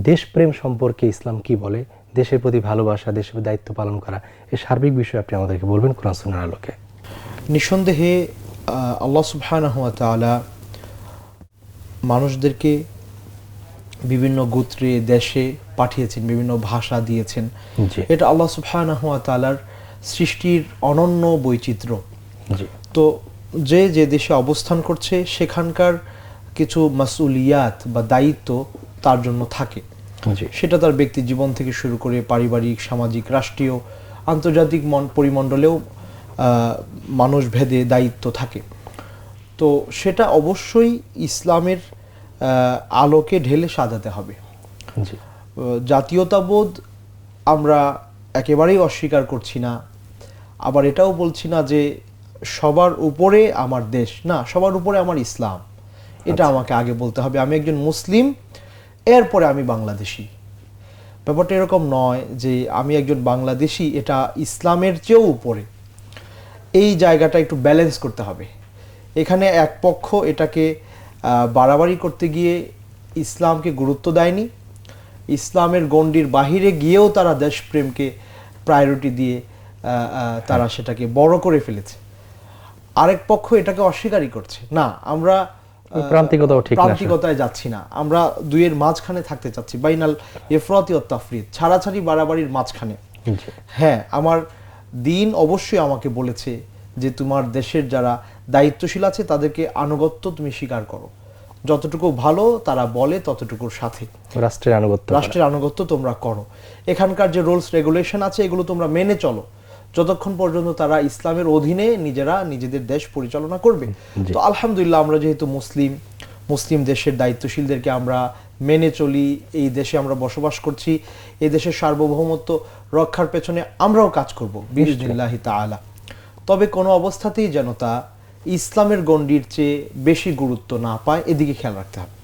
দেশপ্রেম সম্পর্কে ইসলাম কি বলে, দেশের প্রতি ভালোবাসা, দেশের দায়িত্ব পালন করা, এই সার্বিক বিষয়ে আপনি আমাদেরকে বলবেন কোরআন সুন্নাহর আলোকে। নিঃসন্দেহে আল্লাহ সুবহানাহু ওয়া তাআলা মানুষদেরকে বিভিন্ন গোত্রে দেশে পাঠিয়েছেন, বিভিন্ন ভাষা দিয়েছেন। এটা আল্লাহ সুবহানাহু ওয়া তাআলার সৃষ্টির অনন্য বৈচিত্র্য। তো যে যে দেশে অবস্থান করছে সেখানকার কিছু মাসউলিয়াত বা দায়িত্ব তার জন্য থাকে। সেটা তার ব্যক্তি জীবন থেকে শুরু করে পারিবারিক, সামাজিক, রাষ্ট্রীয়, আন্তর্জাতিক পরিমণ্ডলেও মানুষ ভেদে দায়িত্ব থাকে। তো সেটা অবশ্যই ইসলামের আলোকে ঢেলে সাজাতে হবে। জাতীয়তাবোধ আমরা একেবারেই অস্বীকার করছি না, আবার এটাও বলছি না যে সবার উপরে আমার দেশ, না, সবার উপরে আমার ইসলাম। এটা আমাকে আগে বলতে হবে। আমি একজন মুসলিম, এরপরে আমি বাংলাদেশি। ব্যাপারটা এরকম নয় যে আমি একজন বাংলাদেশি, এটা ইসলামের চেয়েও উপরে। এই জায়গাটা একটু ব্যালেন্স করতে হবে। এখানে এক পক্ষ এটাকে বাড়াবাড়ি করতে গিয়ে ইসলামকে গুরুত্ব দেয়নি, ইসলামের গণ্ডির বাহিরে গিয়েও তারা দেশপ্রেমকে প্রায়োরিটি দিয়ে তারা সেটাকে বড় করে ফেলেছে। আরেক পক্ষ এটাকে অস্বীকারই করছে। না, আমরা প্রান্তিকতায় যাচ্ছি না, আমরা দুইয়ের মাঝখানে থাকতে চাচ্ছি, বাইনাল ইফরাতি ওয়াত তাফরিদ, ছাড়াছাড়ি বাড়াবাড়ির মাঝখানে। হ্যাঁ, আমার দিন অবশ্যই আমাকে বলেছে যে তোমার দেশের যারা দায়িত্বশীল আছে তাদেরকে আনুগত্য তুমি স্বীকার করো, যতটুকু ভালো তারা বলে ততটুকুর সাথে রাষ্ট্রের আনুগত্য তোমরা করো। এখানকার যে রুলস রেগুলেশন আছে এগুলো তোমরা মেনে চলো, যতক্ষণ পর্যন্ত তারা ইসলামের অধীনে নিজেরা নিজেদের দেশ পরিচালনা করবে। তো আলহামদুলিল্লাহ, আমরা যেহেতু মুসলিম দেশের দায়িত্বশীলদেরকে আমরা মেনে চলি, এই দেশে আমরা বসবাস করছি, এই দেশের সার্বভৌমত্ব রক্ষার পেছনে আমরাও কাজ করব বিইজনিল্লাহি তাআলা। তবে কোনো অবস্থাতেই যেন তা ইসলামের গণ্ডির চেয়ে বেশি গুরুত্ব না পায়, এদিকে খেয়াল রাখতে হবে।